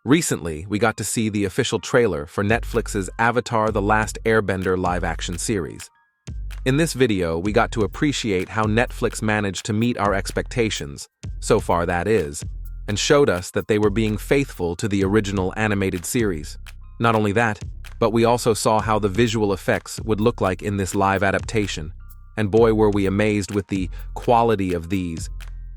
Recently, we got to see the official trailer for Netflix's Avatar: The Last Airbender live-action series. In this video, we got to appreciate how Netflix managed to meet our expectations, so far that is, and showed us that they were being faithful to the original animated series. Not only that, but we also saw how the visual effects would look like in this live adaptation, and boy were we amazed with the quality of these.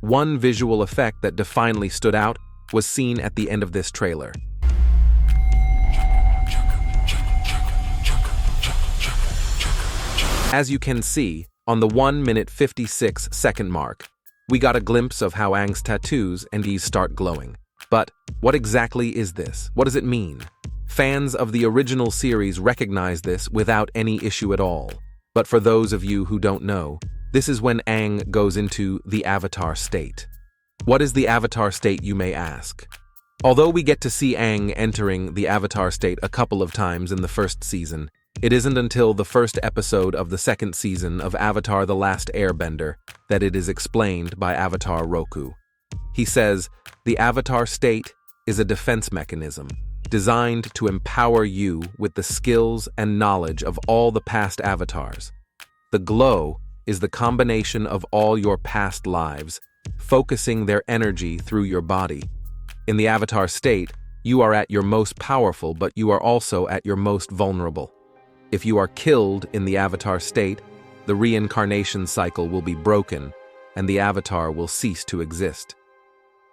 One visual effect that definitely stood out was seen at the end of this trailer. As you can see, on the 1-minute 56-second mark, we got a glimpse of how Aang's tattoos and eyes start glowing. But what exactly is this? What does it mean? Fans of the original series recognize this without any issue at all. But for those of you who don't know, this is when Aang goes into the Avatar state. What is the Avatar state, you may ask? Although we get to see Aang entering the Avatar state a couple of times in the first season, it isn't until the first episode of the second season of Avatar: The Last Airbender that it is explained by Avatar Roku. He says, the Avatar state is a defense mechanism designed to empower you with the skills and knowledge of all the past avatars. The glow is the combination of all your past lives, focusing their energy through your body. In the Avatar state, you are at your most powerful, but you are also at your most vulnerable. If you are killed in the Avatar state, the reincarnation cycle will be broken, and the Avatar will cease to exist.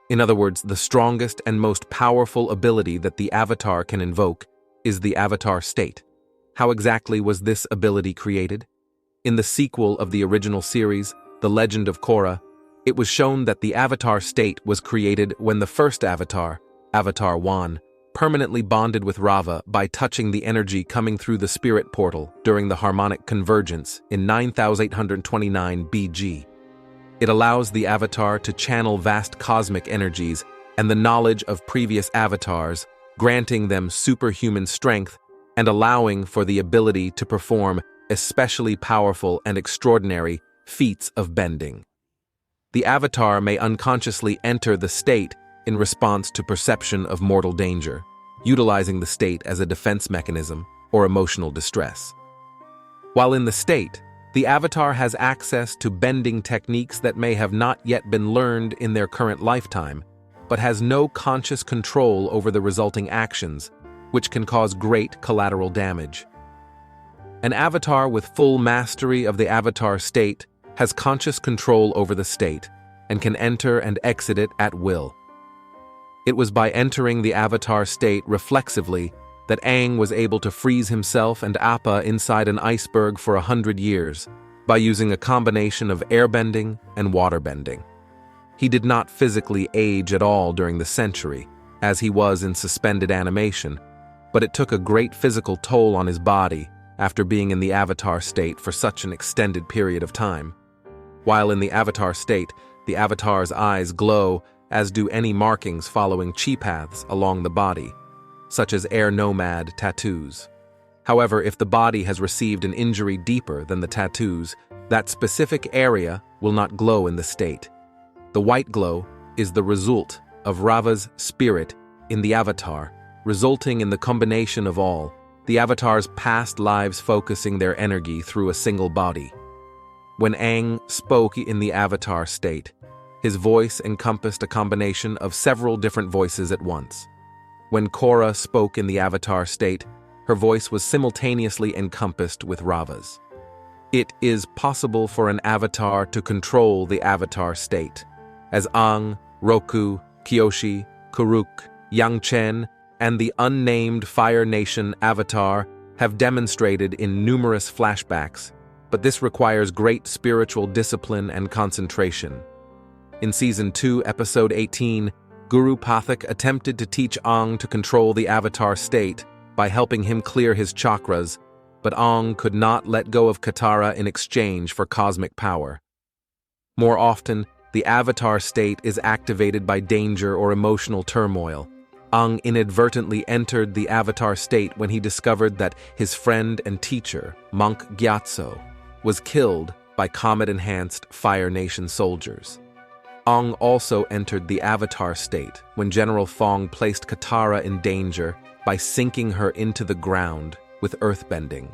In other words, the strongest and most powerful ability that the Avatar can invoke is the Avatar state. How exactly was this ability created? In the sequel of the original series, The Legend of Korra, it was shown that the Avatar state was created when the first Avatar, Avatar 1, permanently bonded with Rava by touching the energy coming through the spirit portal during the harmonic convergence in 9829 BG. It allows the Avatar to channel vast cosmic energies and the knowledge of previous avatars, granting them superhuman strength and allowing for the ability to perform especially powerful and extraordinary feats of bending. The Avatar may unconsciously enter the state in response to perception of mortal danger, utilizing the state as a defense mechanism or emotional distress. While in the state, the Avatar has access to bending techniques that may have not yet been learned in their current lifetime, but has no conscious control over the resulting actions, which can cause great collateral damage. An Avatar with full mastery of the Avatar state has conscious control over the state and can enter and exit it at will. It was by entering the Avatar state reflexively that Aang was able to freeze himself and Appa inside an iceberg for 100 years by using a combination of airbending and waterbending. He did not physically age at all during the century, as he was in suspended animation, but it took a great physical toll on his body after being in the Avatar state for such an extended period of time. While in the Avatar state, the Avatar's eyes glow, as do any markings following chi paths along the body, such as air nomad tattoos. However, if the body has received an injury deeper than the tattoos, that specific area will not glow in the state. The white glow is the result of Rava's spirit in the Avatar, resulting in the combination of all, the Avatar's past lives focusing their energy through a single body. When Aang spoke in the Avatar state, his voice encompassed a combination of several different voices at once. When Korra spoke in the Avatar state, her voice was simultaneously encompassed with Rava's. It is possible for an Avatar to control the Avatar state, as Aang, Roku, Kyoshi, Kuruk, Yangchen, and the unnamed Fire Nation Avatar have demonstrated in numerous flashbacks, but this requires great spiritual discipline and concentration. In Season 2, Episode 18, Guru Pathak attempted to teach Aang to control the Avatar state by helping him clear his chakras, but Aang could not let go of Katara in exchange for cosmic power. More often, the Avatar state is activated by danger or emotional turmoil. Aang inadvertently entered the Avatar state when he discovered that his friend and teacher, Monk Gyatso, was killed by Comet-enhanced Fire Nation soldiers. Aang also entered the Avatar state when General Fong placed Katara in danger by sinking her into the ground with earthbending.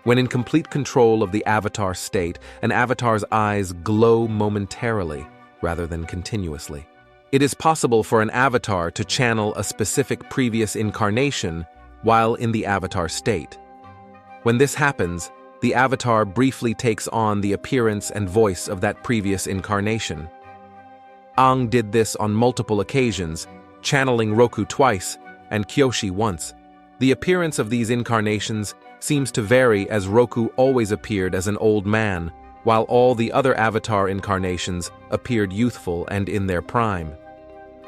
When in complete control of the Avatar state, an Avatar's eyes glow momentarily rather than continuously. It is possible for an Avatar to channel a specific previous incarnation while in the Avatar state. When this happens, the Avatar briefly takes on the appearance and voice of that previous incarnation. Aang did this on multiple occasions, channeling Roku twice and Kyoshi once. The appearance of these incarnations seems to vary, as Roku always appeared as an old man, while all the other Avatar incarnations appeared youthful and in their prime.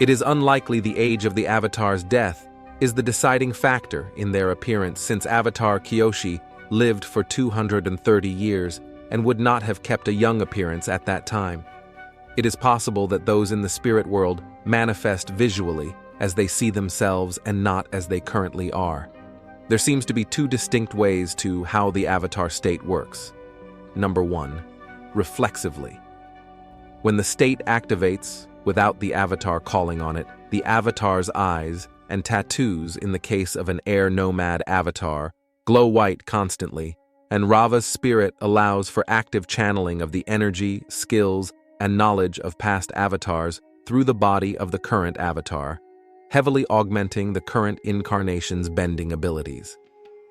It is unlikely the age of the Avatar's death is the deciding factor in their appearance, since Avatar Kyoshi lived for 230 years and would not have kept a young appearance at that time. It is possible that those in the spirit world manifest visually as they see themselves and not as they currently are. There seems to be two distinct ways to how the Avatar state works. Number 1, reflexively. When the state activates, without the Avatar calling on it, the Avatar's eyes and tattoos, in the case of an air nomad Avatar, glow white constantly, and Rava's spirit allows for active channeling of the energy, skills, and knowledge of past Avatars through the body of the current Avatar, heavily augmenting the current incarnation's bending abilities.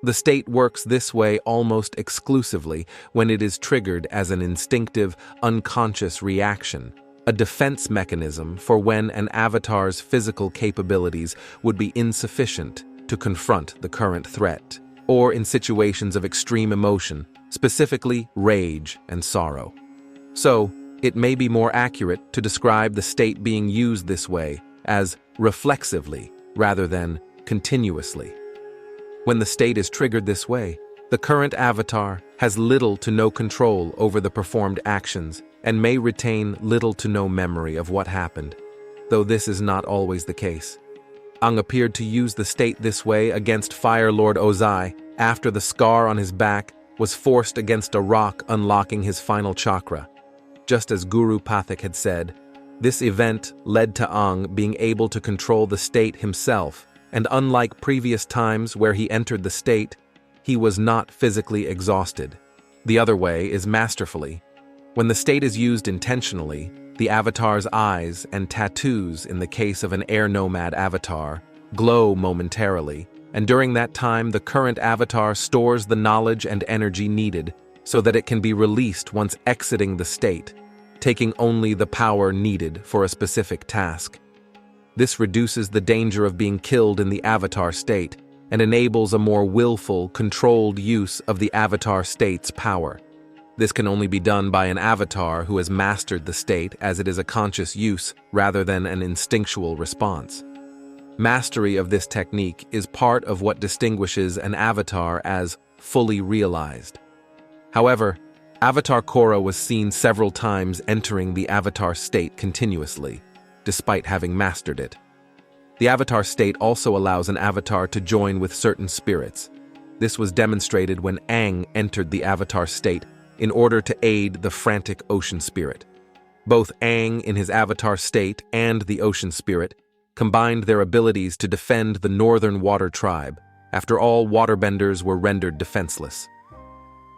The state works this way almost exclusively when it is triggered as an instinctive, unconscious reaction, a defense mechanism for when an Avatar's physical capabilities would be insufficient to confront the current threat, or in situations of extreme emotion, specifically rage and sorrow. So, it may be more accurate to describe the state being used this way as reflexively rather than continuously. When the state is triggered this way, the current Avatar has little to no control over the performed actions and may retain little to no memory of what happened, though this is not always the case. Aang appeared to use the state this way against Fire Lord Ozai after the scar on his back was forced against a rock, unlocking his final chakra. Just as Guru Pathak had said, this event led to Aang being able to control the state himself, and unlike previous times where he entered the state, he was not physically exhausted. The other way is masterfully. When the state is used intentionally, the Avatar's eyes and tattoos, in the case of an air nomad Avatar, glow momentarily, and during that time the current Avatar stores the knowledge and energy needed so that it can be released once exiting the state, taking only the power needed for a specific task. This reduces the danger of being killed in the Avatar state and enables a more willful, controlled use of the Avatar state's power. This can only be done by an Avatar who has mastered the state, as it is a conscious use rather than an instinctual response. Mastery of this technique is part of what distinguishes an Avatar as fully realized. However, Avatar Korra was seen several times entering the Avatar state continuously, despite having mastered it. The Avatar state also allows an Avatar to join with certain spirits. This was demonstrated when Aang entered the Avatar state in order to aid the frantic ocean spirit. Both Aang in his Avatar state and the ocean spirit combined their abilities to defend the Northern Water Tribe. After all, waterbenders were rendered defenseless.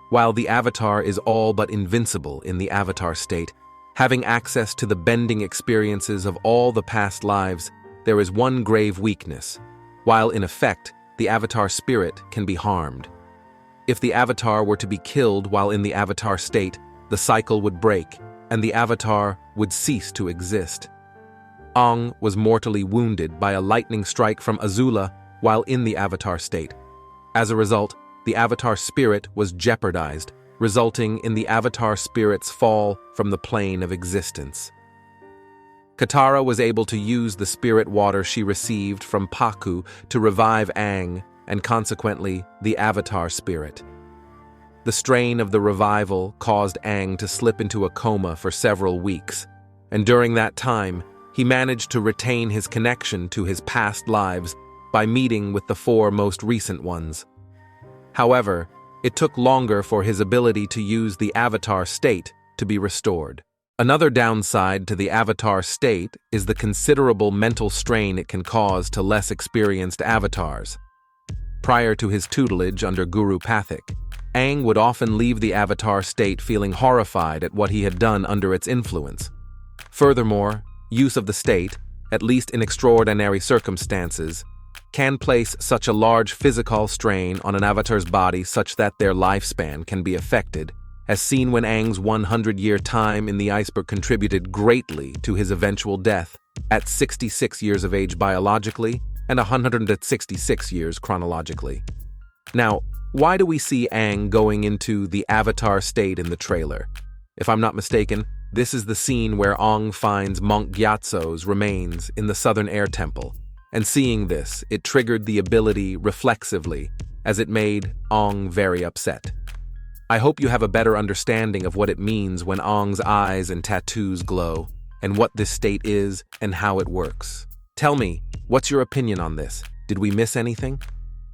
While the Avatar is all but invincible in the Avatar state, having access to the bending experiences of all the past lives, there is one grave weakness. While in effect, the Avatar spirit can be harmed. If the Avatar were to be killed while in the Avatar state, the cycle would break, and the Avatar would cease to exist. Aang was mortally wounded by a lightning strike from Azula while in the Avatar state. As a result, the Avatar spirit was jeopardized, resulting in the Avatar spirit's fall from the plane of existence. Katara was able to use the spirit water she received from Pakku to revive Aang, and consequently the Avatar spirit. The strain of the revival caused Aang to slip into a coma for several weeks, and during that time, he managed to retain his connection to his past lives by meeting with the 4 most recent ones. However, it took longer for his ability to use the Avatar state to be restored. Another downside to the avatar state is the considerable mental strain it can cause to less experienced avatars. Prior to his tutelage under Guru Pathik, Aang would often leave the avatar state feeling horrified at what he had done under its influence. Furthermore, use of the state, at least in extraordinary circumstances, can place such a large physical strain on an avatar's body such that their lifespan can be affected, as seen when Aang's 100-year time in the iceberg contributed greatly to his eventual death at 66 years of age biologically and 166 years chronologically. Now, why do we see Aang going into the avatar state in the trailer? If I'm not mistaken, this is the scene where Aang finds Monk Gyatso's remains in the Southern Air Temple, and seeing this, it triggered the ability reflexively, as it made Aang very upset. I hope you have a better understanding of what it means when Aang's eyes and tattoos glow, and what this state is and how it works. Tell me, what's your opinion on this? Did we miss anything?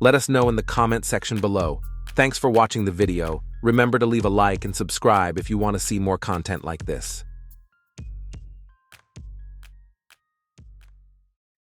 Let us know in the comment section below. Thanks for watching the video. Remember to leave a like and subscribe if you want to see more content like this.